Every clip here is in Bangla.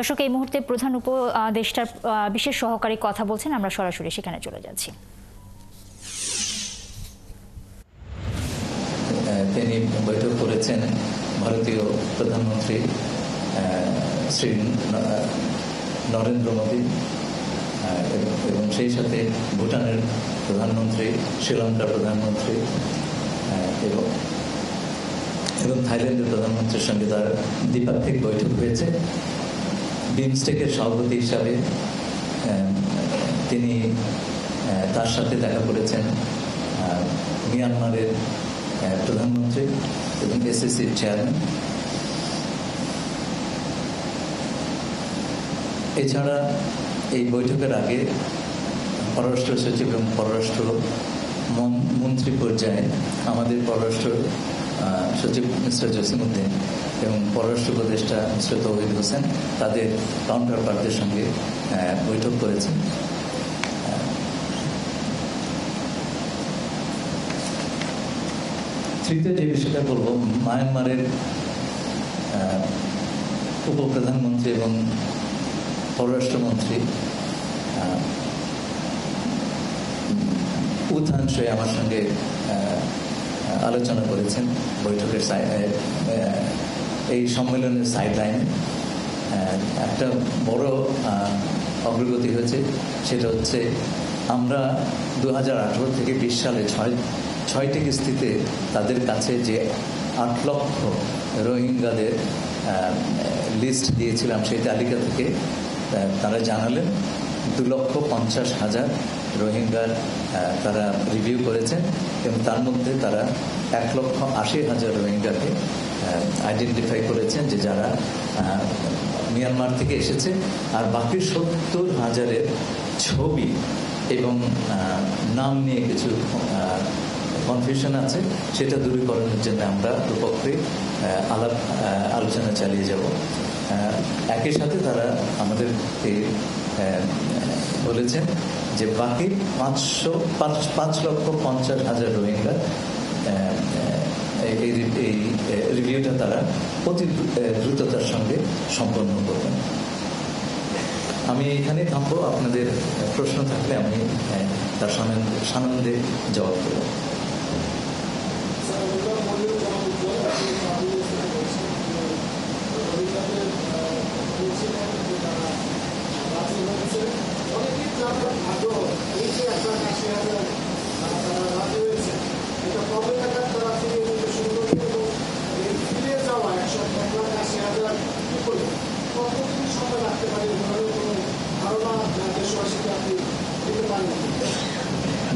দর্শক, এই মুহূর্তে প্রধান উপদেষ্টার বিশেষ সহকারী কথা বলছেন, আমরা সরাসরি সেখানে চলে যাচ্ছি। তিনি বৈঠক করেছেন ভারতীয় প্রধানমন্ত্রী শ্রী নরেন্দ্র মোদী এবং সেই সাথে ভুটানের প্রধানমন্ত্রী, শ্রীলঙ্কার প্রধানমন্ত্রী এবং থাইল্যান্ডের প্রধানমন্ত্রীর সঙ্গে তার দ্বিপাক্ষিক বৈঠক হয়েছে। বিমস্টেকের সভাপতি হিসাবে তিনি তার সাথে দেখা করেছেন মিয়ানমারের প্রধানমন্ত্রী এবং এসএসসির চেয়ারম্যান। এছাড়া এই বৈঠকের আগে পররাষ্ট্র সচিব এবং পররাষ্ট্র মন্ত্রী পর্যায়ে আমাদের পররাষ্ট্র সচিব মিস্টার জসিমউদ্দিন এবং পররাষ্ট্র উপদেষ্টা মিস্টার তৌহিদ হোসেন তাদের কাউন্টার পার্টদের সঙ্গে বৈঠক করেছেন। তৃতীয় যে বিষয়টা বলবো, মায়ানমারের উপপ্রধানমন্ত্রী এবং পররাষ্ট্রমন্ত্রী উত্থান আমার সঙ্গে আলোচনা করেছেন বৈঠকের এই সম্মেলনের সাইডলাইনে। একটা বড় অগ্রগতি হয়েছে, সেটা হচ্ছে আমরা 2018 থেকে 20 সালে ছয়টি কিস্তিতে তাদের কাছে যে 8 লক্ষ রোহিঙ্গাদের লিস্ট দিয়েছিলাম, সেই তালিকা থেকে তারা জানালেন 2,50,000 রোহিঙ্গার তারা রিভিউ করেছেন এবং তার মধ্যে তারা 1,80,000 রোহিঙ্গাকে আইডেন্টিফাই করেছেন যে যারা মিয়ানমার থেকে এসেছে, আর বাকি 70,000-এর ছবি এবং নাম নিয়ে কিছু কনফিউশন আছে, সেটা দূরীকরণের জন্য আমরা দুপক্ষে আলোচনা চালিয়ে যাব। একই সাথে তারা আমাদেরকে বলেছেন যে বাকি 5,50,000 রোহিঙ্গা এই রিভিউটা তারা অতি দ্রুততার সঙ্গে সম্পন্ন করবেন। আমি এখানে থামবো, আপনাদের প্রশ্ন থাকলে আমি তার সানন্দে জবাব দেব।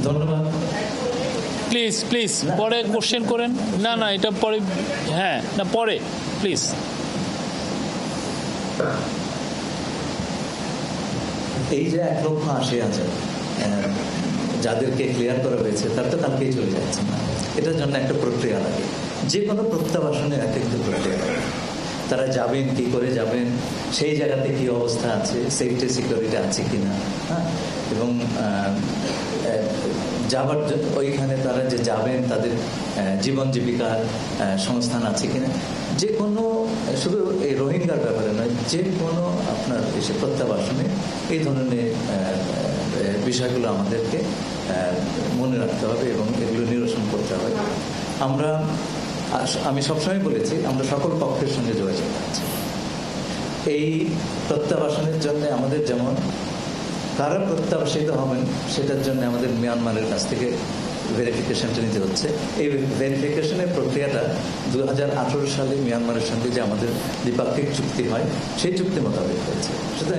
ধন্যবাদ। প্লিজ প্লিজ পরে কোশ্চেন করেন। না এটা পরে, হ্যাঁ না পরে প্লিজ। এই যে 1,80,000 যাদেরকে ক্লিয়ার করা হয়েছে, তার তো কালকেই চলে যাচ্ছে না। এটার জন্য একটা প্রক্রিয়া লাগে, যে কোনো প্রত্যাবাসনের একটা কিন্তু প্রক্রিয়া লাগে। তারা যাবেন, কি করে যাবেন, সেই জায়গাতে কি অবস্থা আছে, সেফটি সিকিউরিটি আছে কিনা, হ্যাঁ, এবং যাবার ওইখানে তারা যে যাবেন তাদের জীবন জীবিকার সংস্থান আছে কিনা, যে কোনো, শুধু এই রোহিঙ্গার ব্যাপারে নয়, যে কোনো আপনার এসে প্রত্যাবাসনে এই ধরনের বিষয়গুলো আমাদেরকে মনে রাখতে হবে এবং এগুলো নিরসন করতে হবে। আমি সবসময় বলেছি, আমরা সকল পক্ষের সঙ্গে যোগাযোগ করছি। এই প্রত্যাবাসনের জন্য আমাদের যেমন কারা প্রত্যাবাসিত হবেন, সেটার জন্য আমাদের মিয়ানমারের কাছ থেকে ভেরিফিকেশনটা নিতে হচ্ছে। এই ভেরিফিকেশনের প্রক্রিয়াটা 2018 সালে মিয়ানমারের সঙ্গে যে আমাদের দ্বিপাক্ষিক চুক্তি হয়, সেই চুক্তি মোতাবেক হয়েছে। সুতরাং